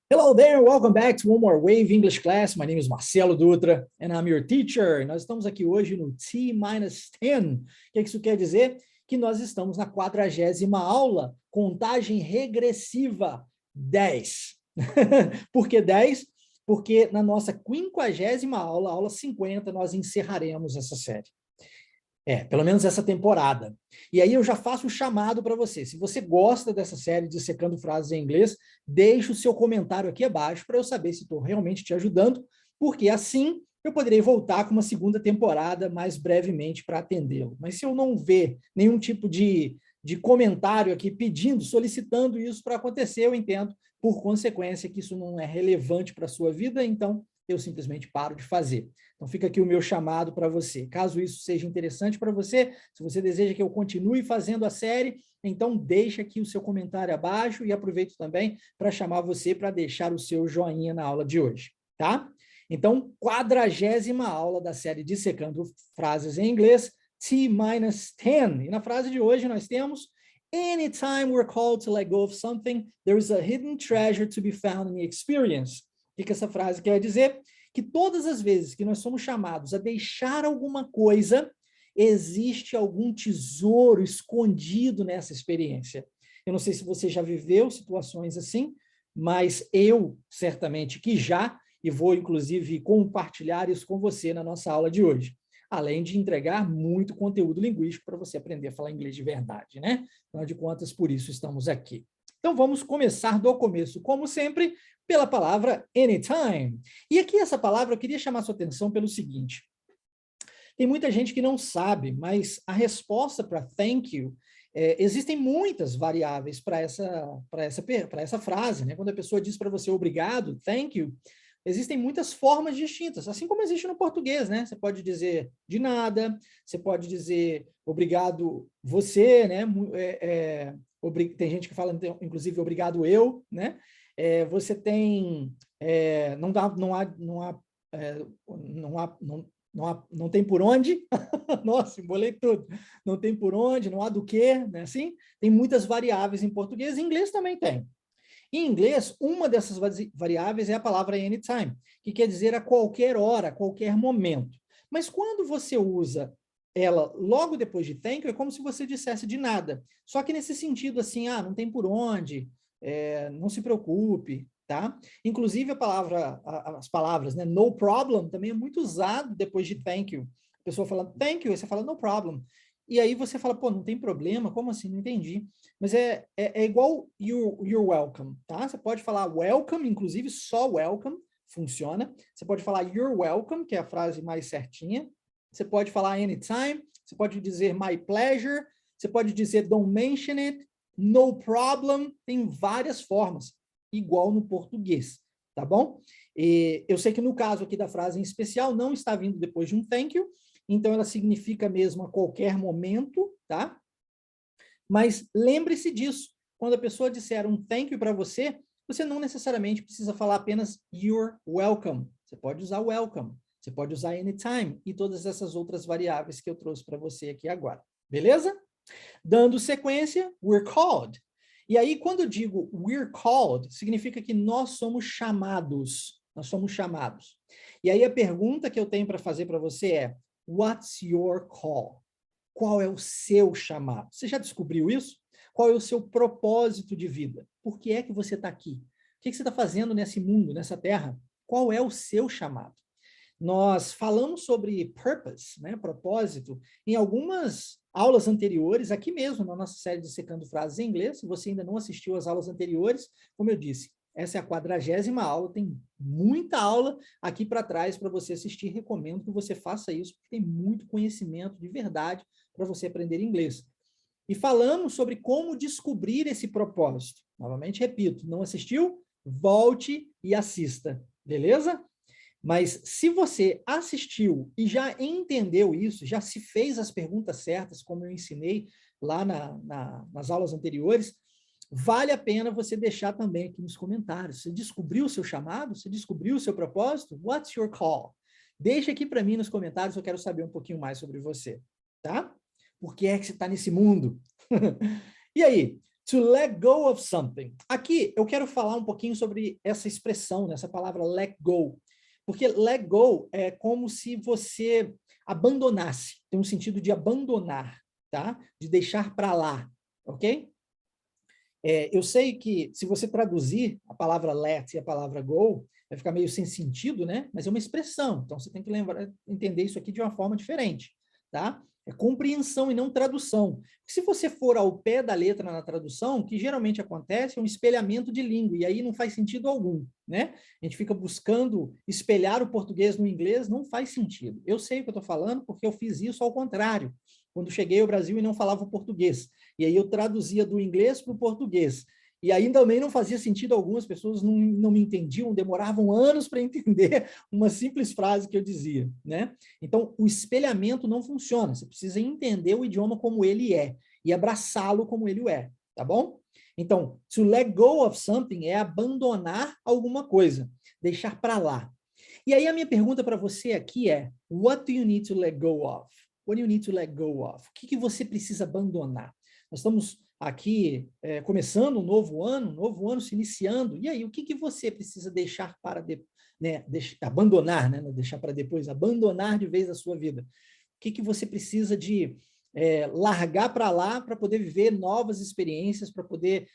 Hello there, welcome back to One More Wave English class. My name is Marcelo Dutra and I'm your teacher. Nós estamos aqui hoje no T-10. O que isso quer dizer? Que nós estamos na 40ª aula, contagem regressiva 10. Por que 10? Porque na nossa 50ª aula, aula 50, nós encerraremos essa série. Pelo menos essa temporada. E aí eu já faço o chamado para você. Se você gosta dessa série de Secando Frases em Inglês, deixe o seu comentário aqui abaixo para eu saber se estou realmente te ajudando, porque assim eu poderei voltar com uma segunda temporada mais brevemente para atendê-lo. Mas se eu não ver nenhum tipo de comentário aqui pedindo, solicitando isso para acontecer, eu entendo, por consequência, que isso não é relevante para a sua vida, então eu simplesmente paro de fazer. Então fica aqui o meu chamado para você. Caso isso seja interessante para você, se você deseja que eu continue fazendo a série, então deixa aqui o seu comentário abaixo e aproveito também para chamar você para deixar o seu joinha na aula de hoje, tá? Então, 40ª aula da série Dissecando Frases em Inglês, T-10. E na frase de hoje nós temos: Anytime we're called to let go of something, there is a hidden treasure to be found in the experience. O que essa frase quer dizer? Que todas as vezes que nós somos chamados a deixar alguma coisa, existe algum tesouro escondido nessa experiência. Eu não sei se você já viveu situações assim, mas eu certamente que já, e vou inclusive compartilhar isso com você na nossa aula de hoje. Além de entregar muito conteúdo linguístico para você aprender a falar inglês de verdade, né? Afinal de contas, por isso estamos aqui. Então vamos começar do começo, como sempre, pela palavra anytime. E aqui essa palavra eu queria chamar sua atenção pelo seguinte: tem muita gente que não sabe, mas a resposta para thank you, existem muitas variáveis para essa frase, né? Quando a pessoa diz para você obrigado, thank you, existem muitas formas distintas, assim como existe no português, né? Você pode dizer de nada, você pode dizer obrigado você, né? Tem gente que fala, inclusive, obrigado eu, né? Você tem, não tem por onde, nossa, embolei tudo, não tem por onde, não há do que, né? Assim, tem muitas variáveis em português, em inglês também tem. Em inglês, uma dessas variáveis é a palavra anytime, que quer dizer a qualquer hora, a qualquer momento. Mas quando você usa ela logo depois de thank you, é como se você dissesse de nada. Só que nesse sentido assim, não tem por onde, não se preocupe, tá? Inclusive as palavras, né, no problem, também é muito usado depois de thank you. A pessoa fala thank you, aí você fala no problem. E aí você fala, pô, não tem problema? Como assim? Não entendi. Mas é igual you're welcome, tá? Você pode falar welcome, inclusive só welcome funciona. Você pode falar you're welcome, que é a frase mais certinha. Você pode falar anytime, você pode dizer my pleasure, você pode dizer don't mention it, no problem, tem várias formas, igual no português, tá bom? E eu sei que no caso aqui da frase em especial, não está vindo depois de um thank you, então ela significa mesmo a qualquer momento, tá? Mas lembre-se disso, quando a pessoa disser um thank you para você, você não necessariamente precisa falar apenas you're welcome, você pode usar welcome, você pode usar anytime e todas essas outras variáveis que eu trouxe para você aqui agora, beleza? Dando sequência, we're called. E aí, quando eu digo we're called, significa que nós somos chamados. Nós somos chamados. E aí a pergunta que eu tenho para fazer para você é: what's your call? Qual é o seu chamado? Você já descobriu isso? Qual é o seu propósito de vida? Por que é que você está aqui? O que você está fazendo nesse mundo, nessa terra? Qual é o seu chamado? Nós falamos sobre purpose, né, propósito, em algumas aulas anteriores, aqui mesmo na nossa série de Secando Frases em Inglês. Se você ainda não assistiu às aulas anteriores, como eu disse, essa é a 40ª aula, tem muita aula aqui para trás para você assistir. Recomendo que você faça isso, porque tem muito conhecimento de verdade para você aprender inglês. E falamos sobre como descobrir esse propósito. Novamente, repito, não assistiu? Volte e assista, beleza? Mas se você assistiu e já entendeu isso, já se fez as perguntas certas, como eu ensinei lá nas aulas anteriores, vale a pena você deixar também aqui nos comentários. Você descobriu o seu chamado? Você descobriu o seu propósito? What's your call? Deixa aqui para mim nos comentários, eu quero saber um pouquinho mais sobre você, tá? Por que é que você está nesse mundo? E aí, To let go of something. Aqui eu quero falar um pouquinho sobre essa expressão, essa palavra let go. Porque let go é como se você abandonasse, tem um sentido de abandonar, tá? De deixar para lá, ok? Eu sei que se você traduzir a palavra let e a palavra go, vai ficar meio sem sentido, né? Mas é uma expressão, então você tem que entender isso aqui de uma forma diferente, tá? É compreensão e não tradução. Se você for ao pé da letra na tradução, o que geralmente acontece é um espelhamento de língua, e aí não faz sentido algum, né? A gente fica buscando espelhar o português no inglês, não faz sentido. Eu sei o que eu estou falando, porque eu fiz isso ao contrário, quando cheguei ao Brasil e não falava o português. E aí eu traduzia do inglês para o português. E aí também não fazia sentido algum, as pessoas não me entendiam, demoravam anos para entender uma simples frase que eu dizia, né? Então, o espelhamento não funciona, você precisa entender o idioma como ele é e abraçá-lo como ele é, tá bom? Então, to let go of something é abandonar alguma coisa, deixar para lá. E aí a minha pergunta para você aqui é, what do you need to let go of? What do you need to let go of? O que você precisa abandonar? Nós estamos aqui começando um novo ano se iniciando, e aí o que você precisa deixar para abandonar, né? Deixar para depois, abandonar de vez a sua vida? O que você precisa de largar para lá para poder viver novas experiências, para poder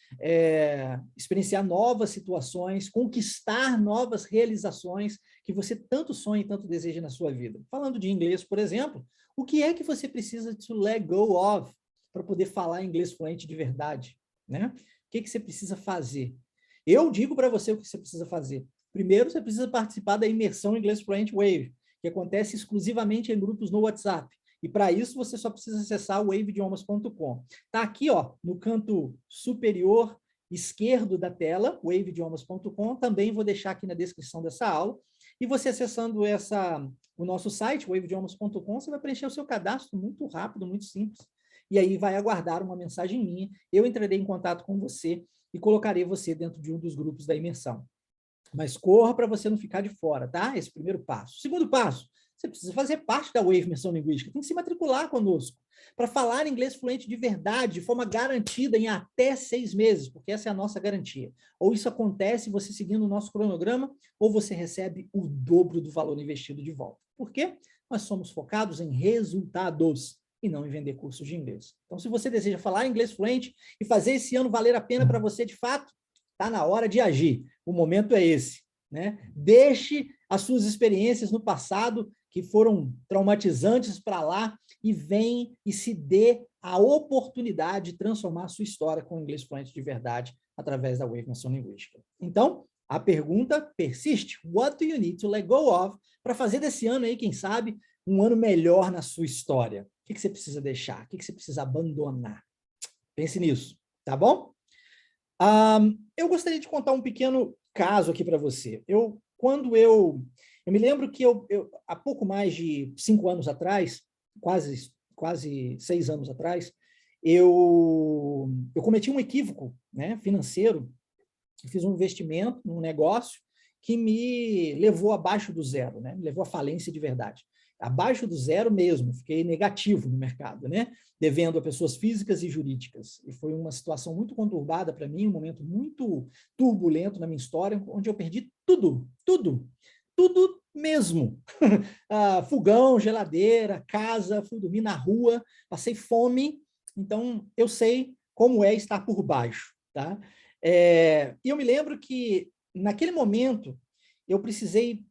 experienciar novas situações, conquistar novas realizações que você tanto sonha e tanto deseja na sua vida? Falando de inglês, por exemplo, o que é que você precisa to let go of para poder falar inglês fluente de verdade, né? O que você precisa fazer? Eu digo para você o que você precisa fazer. Primeiro, você precisa participar da imersão Inglês Fluent Wave, que acontece exclusivamente em grupos no WhatsApp. E para isso, você só precisa acessar o waveidiomas.com. Está aqui, ó, no canto superior esquerdo da tela, waveidiomas.com. Também vou deixar aqui na descrição dessa aula. E você acessando o nosso site, waveidiomas.com, você vai preencher o seu cadastro muito rápido, muito simples. E aí vai aguardar uma mensagem minha, eu entrarei em contato com você e colocarei você dentro de um dos grupos da imersão. Mas corra para você não ficar de fora, tá? Esse é o primeiro passo. Segundo passo, você precisa fazer parte da Wave Imersão Linguística, tem que se matricular conosco, para falar inglês fluente de verdade, de forma garantida em até 6 meses, porque essa é a nossa garantia. Ou isso acontece você seguindo o nosso cronograma, ou você recebe o dobro do valor investido de volta. Por quê? Nós somos focados em resultados e não em vender cursos de inglês. Então, se você deseja falar inglês fluente e fazer esse ano valer a pena para você de fato, está na hora de agir. O momento é esse, né? Deixe as suas experiências no passado, que foram traumatizantes, para lá, e vem e se dê a oportunidade de transformar a sua história com o inglês fluente de verdade através da Wave Imersão Linguística. Então, a pergunta persiste. What do you need to let go of para fazer desse ano aí, quem sabe, um ano melhor na sua história? O que você precisa deixar? O que você precisa abandonar? Pense nisso, tá bom? Eu gostaria de contar um pequeno caso aqui para você. Eu me lembro que há pouco mais de 5 anos atrás, quase 6 anos atrás, eu cometi um equívoco, né, financeiro. Fiz um investimento num negócio que me levou abaixo do zero, né? Me levou à falência de verdade. Abaixo do zero mesmo, fiquei negativo no mercado, né? Devendo a pessoas físicas e jurídicas. E foi uma situação muito conturbada para mim, um momento muito turbulento na minha história, onde eu perdi tudo mesmo. Fogão, geladeira, casa, fui dormir na rua, passei fome, então eu sei como é estar por baixo, tá? E eu me lembro que, naquele momento, eu precisei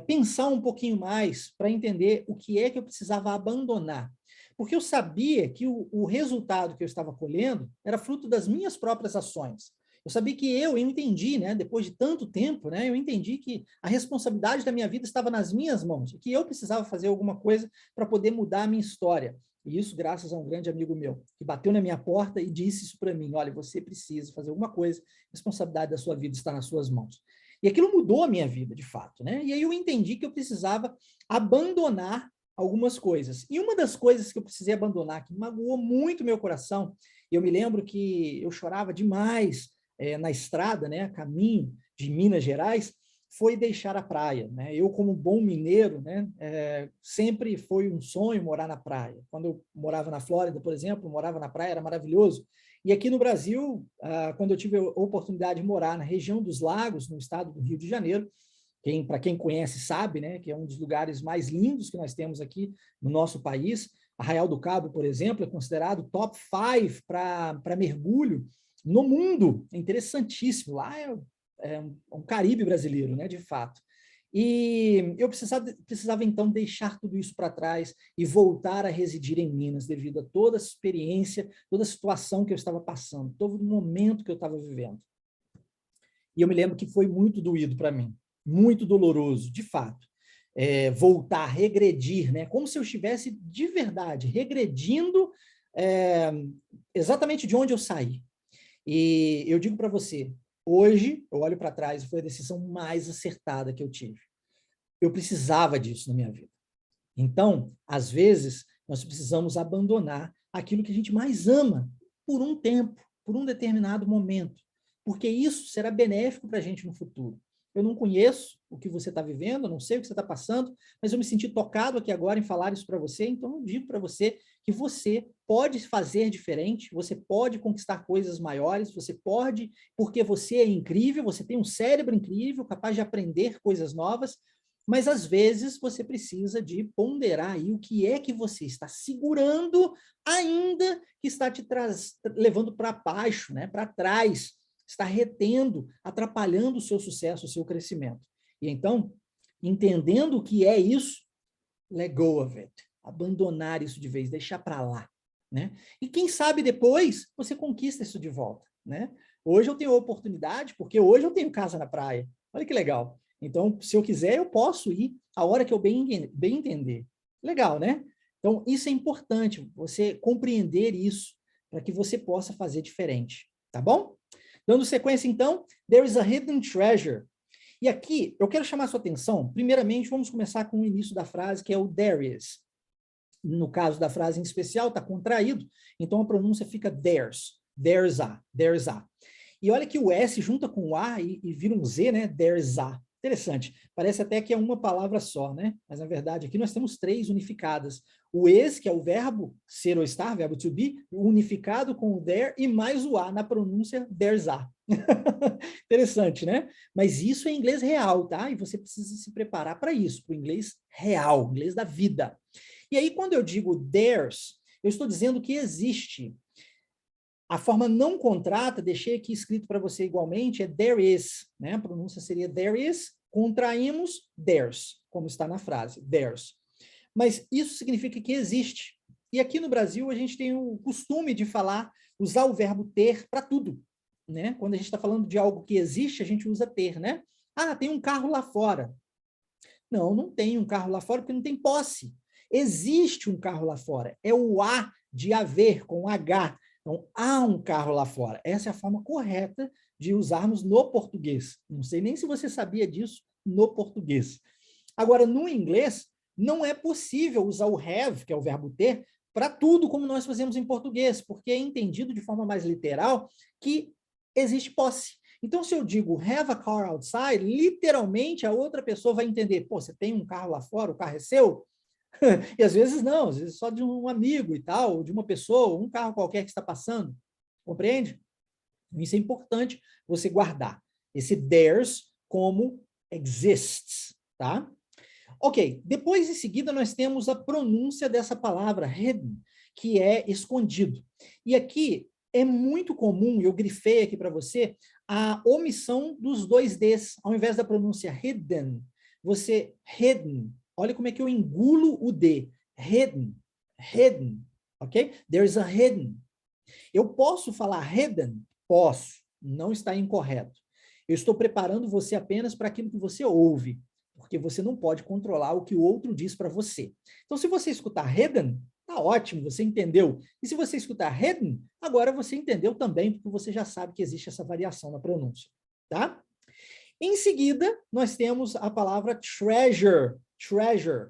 pensar um pouquinho mais para entender o que é que eu precisava abandonar. Porque eu sabia que o resultado que eu estava colhendo era fruto das minhas próprias ações. Eu sabia que eu entendi, né, depois de tanto tempo, né, eu entendi que a responsabilidade da minha vida estava nas minhas mãos, e que eu precisava fazer alguma coisa para poder mudar a minha história. E isso graças a um grande amigo meu, que bateu na minha porta e disse isso para mim: olha, você precisa fazer alguma coisa, a responsabilidade da sua vida está nas suas mãos. E aquilo mudou a minha vida, de fato, né? E aí eu entendi que eu precisava abandonar algumas coisas. E uma das coisas que eu precisei abandonar, que magoou muito meu coração, eu me lembro que eu chorava demais na estrada, né, a caminho de Minas Gerais, foi deixar a praia, né? Eu, como bom mineiro, né, sempre foi um sonho morar na praia. Quando eu morava na Flórida, por exemplo, morava na praia, era maravilhoso. E aqui no Brasil, quando eu tive a oportunidade de morar na região dos Lagos, no estado do Rio de Janeiro, para quem conhece sabe, né, que é um dos lugares mais lindos que nós temos aqui no nosso país. Arraial do Cabo, por exemplo, é considerado top 5 para mergulho no mundo. É interessantíssimo. Lá é um Caribe brasileiro, né, de fato. E eu precisava, então, deixar tudo isso para trás e voltar a residir em Minas, devido a toda a experiência, toda a situação que eu estava passando, todo o momento que eu estava vivendo. E eu me lembro que foi muito doído para mim, muito doloroso, de fato. Voltar, regredir, né? Como se eu estivesse de verdade regredindo exatamente de onde eu saí. E eu digo para você, hoje eu olho para trás e foi a decisão mais acertada que eu tive. Eu precisava disso na minha vida. Então, às vezes, nós precisamos abandonar aquilo que a gente mais ama por um tempo, por um determinado momento, porque isso será benéfico para a gente no futuro. Eu não conheço o que você está vivendo, eu não sei o que você está passando, mas eu me senti tocado aqui agora em falar isso para você, então eu digo para você que você pode fazer diferente, você pode conquistar coisas maiores, você pode, porque você é incrível, você tem um cérebro incrível, capaz de aprender coisas novas, mas às vezes você precisa de ponderar aí o que é que você está segurando ainda que está te levando para baixo, né, para trás, está retendo, atrapalhando o seu sucesso, o seu crescimento. E então, entendendo o que é isso, let go of it, abandonar isso de vez, deixar para lá, né? E quem sabe depois você conquista isso de volta, né? Hoje eu tenho a oportunidade, porque hoje eu tenho casa na praia. Olha que legal. Então, se eu quiser, eu posso ir a hora que eu bem entender. Legal, né? Então, isso é importante, você compreender isso, para que você possa fazer diferente, tá bom? Dando sequência, então, there is a hidden treasure. E aqui, eu quero chamar a sua atenção, primeiramente, vamos começar com o início da frase, que é o there is. No caso da frase em especial, está contraído, então a pronúncia fica there's, there's a. E olha que o S junta com o A e vira um Z, né? There's a. Interessante. Parece até que é uma palavra só, né? Mas, na verdade, aqui nós temos 3 unificadas. O is, que é o verbo ser ou estar, verbo to be, unificado com o there, e mais o a na pronúncia there's a. Interessante, né? Mas isso é inglês real, tá? E você precisa se preparar para isso, para o inglês real, inglês da vida. E aí, quando eu digo there's, eu estou dizendo que existe. A forma não contrata, deixei aqui escrito para você igualmente, é there is, né? A pronúncia seria there is, contraímos there's, como está na frase, there's. Mas isso significa que existe. E aqui no Brasil a gente tem o costume de usar o verbo ter para tudo, né? Quando a gente está falando de algo que existe, a gente usa ter, né? Ah, tem um carro lá fora. Não, não tem um carro lá fora porque não tem posse. Existe um carro lá fora. É o A de haver, com H. Então, há um carro lá fora. Essa é a forma correta de usarmos no português. Não sei nem se você sabia disso no português. Agora, no inglês, não é possível usar o have, que é o verbo ter, para tudo como nós fazemos em português, porque é entendido de forma mais literal que existe posse. Então, se eu digo have a car outside, literalmente a outra pessoa vai entender, pô, você tem um carro lá fora, o carro é seu? E às vezes não, às vezes só de um amigo e tal, de uma pessoa, um carro qualquer que está passando, compreende? Isso é importante você guardar, esse there's como exists, tá? Ok, depois em seguida nós temos a pronúncia dessa palavra hidden, que é escondido. E aqui é muito comum, eu grifei aqui para você, a omissão dos 2 Ds, ao invés da pronúncia hidden, você hidden. Olha como é que eu engulo o D. Hidden, hidden, ok? There's a hidden. Eu posso falar hidden? Posso, não está incorreto. Eu estou preparando você apenas para aquilo que você ouve, porque você não pode controlar o que o outro diz para você. Então, se você escutar hidden, tá ótimo, você entendeu. E se você escutar hidden, agora você entendeu também, porque você já sabe que existe essa variação na pronúncia, tá? Em seguida, nós temos a palavra treasure, treasure.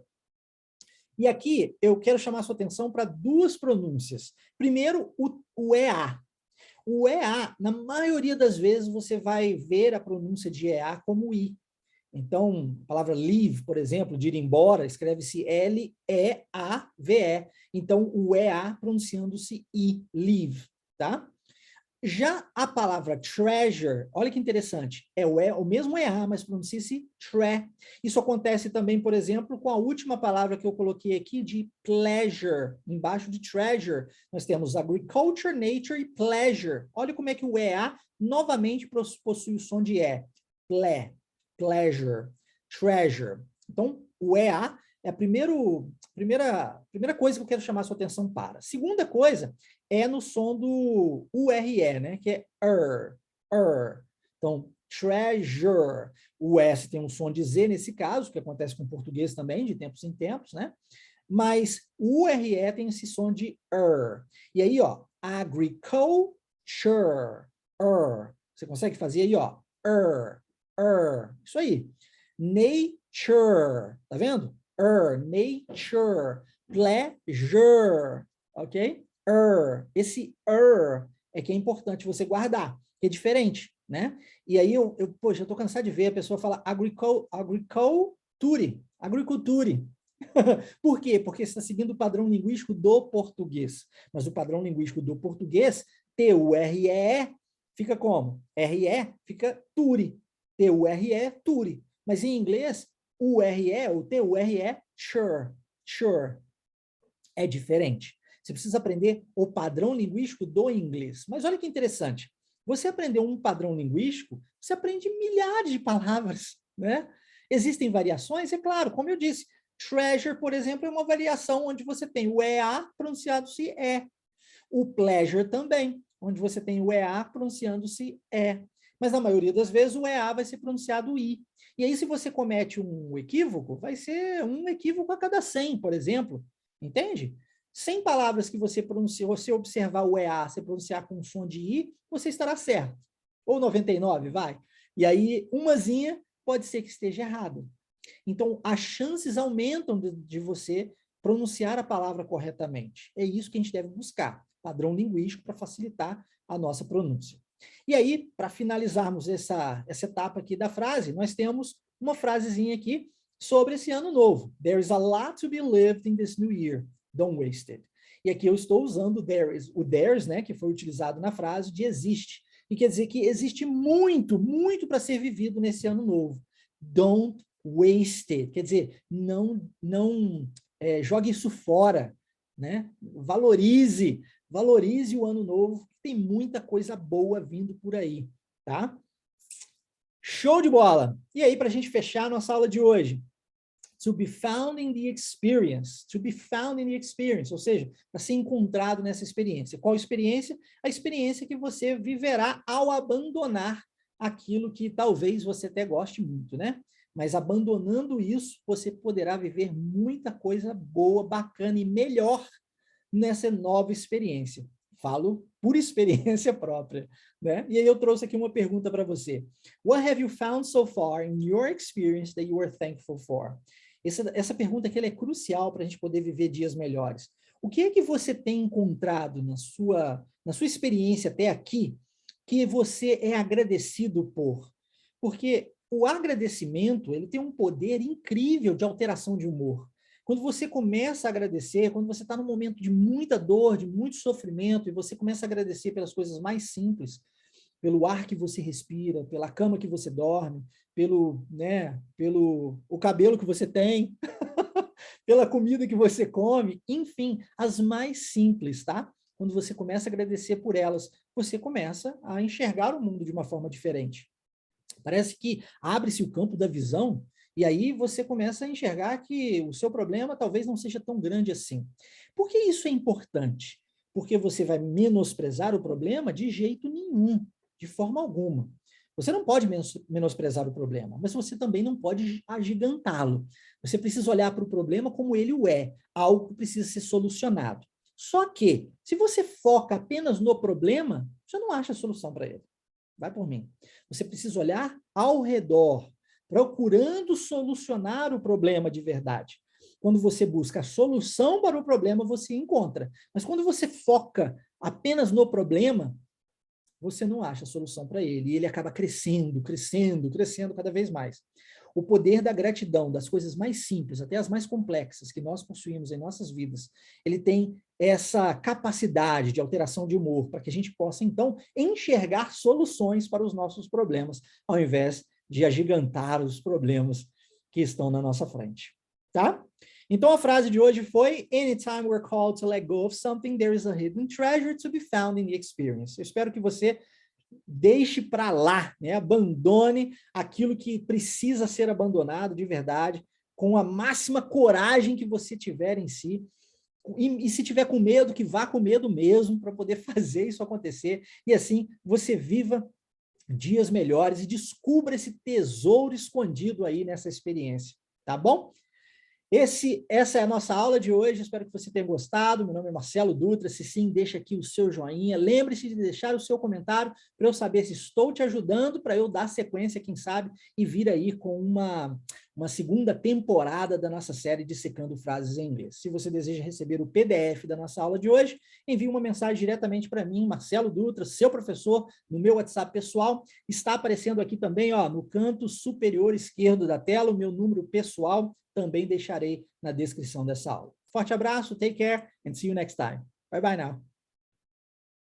E aqui eu quero chamar a sua atenção para 2 pronúncias. Primeiro, o EA. O EA, na maioria das vezes, você vai ver a pronúncia de EA como I. Então, a palavra leave, por exemplo, de ir embora, escreve-se L-E-A-V-E. Então, o EA pronunciando-se I, leave, tá? Já a palavra treasure, olha que interessante, é o mesmo EA, mas pronuncia-se tre. Isso acontece também, por exemplo, com a última palavra que eu coloquei aqui de pleasure. Embaixo de treasure, nós temos agriculture, nature e pleasure. Olha como é que o EA novamente possui o som de E. Pleasure, treasure. Então, o EA é a primeira coisa que eu quero chamar a sua atenção para. Segunda coisa é no som do URE, né? Que é Então, treasure. O S tem um som de Z nesse caso, que acontece com o português também, de tempos em tempos, né? Mas o URE tem esse som de E aí, ó, agriculture, Você consegue fazer aí, ó, Isso aí. Nature, tá vendo? Nature, pleasure, ok? Esse é que é importante você guardar, que é diferente, né? E aí, poxa, eu tô cansado de ver a pessoa falar agriculture. Por quê? Porque você está seguindo o padrão linguístico do português. Mas o padrão linguístico do português, T-U-R-E, fica como? R-E fica ture. T-U-R-E, ture. Mas em inglês, U-R-E, ou T-U-R-E, sure. É diferente. Você precisa aprender o padrão linguístico do inglês. Mas olha que interessante. Você aprendeu um padrão linguístico, você aprende milhares de palavras, né? Existem variações, é claro, como eu disse. Treasure, por exemplo, é uma variação onde você tem o EA pronunciado-se E. O pleasure também, onde você tem o EA pronunciando-se E. Mas na maioria das vezes o EA vai ser pronunciado I. E aí, se você comete um equívoco, vai ser um equívoco a cada 100, por exemplo. Entende? 100 palavras que você pronunciou, você observar o EA, você pronunciar com som de I, você estará certo. Ou 99, vai. E aí, umazinha pode ser que esteja errado. Então, as chances aumentam de você pronunciar a palavra corretamente. É isso que a gente deve buscar, padrão linguístico para facilitar a nossa pronúncia. E aí, para finalizarmos essa etapa aqui da frase, nós temos uma frasezinha aqui sobre esse ano novo. There is a lot to be lived in this new year. Don't waste it. E aqui eu estou usando o there's, né, que foi utilizado na frase de existe. E quer dizer que existe muito, muito para ser vivido nesse ano novo. Don't waste it. Quer dizer, não jogue isso fora, né? Valorize o ano novo, tem muita coisa boa vindo por aí, tá? Show de bola! E aí, para a gente fechar a nossa aula de hoje, to be found in the experience, ou seja, para ser encontrado nessa experiência. Qual experiência? A experiência que você viverá ao abandonar aquilo que talvez você até goste muito, né? Mas abandonando isso, você poderá viver muita coisa boa, bacana e melhor nessa nova experiência. Falo por experiência própria, né? E aí eu trouxe aqui uma pergunta para você. What have you found so far in your experience that you are thankful for? Essa pergunta aqui ela é crucial para a gente poder viver dias melhores. O que é que você tem encontrado na sua experiência até aqui que você é agradecido por? Porque o agradecimento ele tem um poder incrível de alteração de humor. Quando você começa a agradecer, quando você está num momento de muita dor, de muito sofrimento, e você começa a agradecer pelas coisas mais simples, pelo ar que você respira, pela cama que você dorme, pelo o cabelo que você tem, pela comida que você come, enfim, as mais simples, tá? Quando você começa a agradecer por elas, você começa a enxergar o mundo de uma forma diferente. Parece que abre-se o campo da visão e aí você começa a enxergar que o seu problema talvez não seja tão grande assim. Por que isso é importante? Porque você vai menosprezar o problema de jeito nenhum, de forma alguma. Você não pode menosprezar o problema, mas você também não pode agigantá-lo. Você precisa olhar para o problema como ele o é, algo que precisa ser solucionado. Só que, se você foca apenas no problema, você não acha solução para ele. Vai por mim. Você precisa olhar ao redor, procurando solucionar o problema de verdade. Quando você busca a solução para o problema, você encontra. Mas quando você foca apenas no problema, você não acha a solução para ele. E ele acaba crescendo cada vez mais. O poder da gratidão, das coisas mais simples, até as mais complexas que nós possuímos em nossas vidas, ele tem essa capacidade de alteração de humor, para que a gente possa, então, enxergar soluções para os nossos problemas, ao invés de agigantar os problemas que estão na nossa frente. Tá? Então, a frase de hoje foi: Anytime we're called to let go of something, there is a hidden treasure to be found in the experience. Eu espero que você deixe para lá, né? Abandone aquilo que precisa ser abandonado de verdade, com a máxima coragem que você tiver em si. E se tiver com medo, que vá com medo mesmo, para poder fazer isso acontecer. E assim, você viva dias melhores e descubra esse tesouro escondido aí nessa experiência. Tá bom? Essa é a nossa aula de hoje, espero que você tenha gostado. Meu nome é Marcelo Dutra, se sim, deixa aqui o seu joinha. Lembre-se de deixar o seu comentário para eu saber se estou te ajudando, para eu dar sequência, quem sabe, e vir aí com uma segunda temporada da nossa série Dissecando Frases em Inglês. Se você deseja receber o PDF da nossa aula de hoje, envie uma mensagem diretamente para mim, Marcelo Dutra, seu professor, no meu WhatsApp pessoal. Está aparecendo aqui também, ó, no canto superior esquerdo da tela, o meu número pessoal. Também deixarei na descrição dessa aula. Forte abraço, take care, and see you next time. Bye bye now.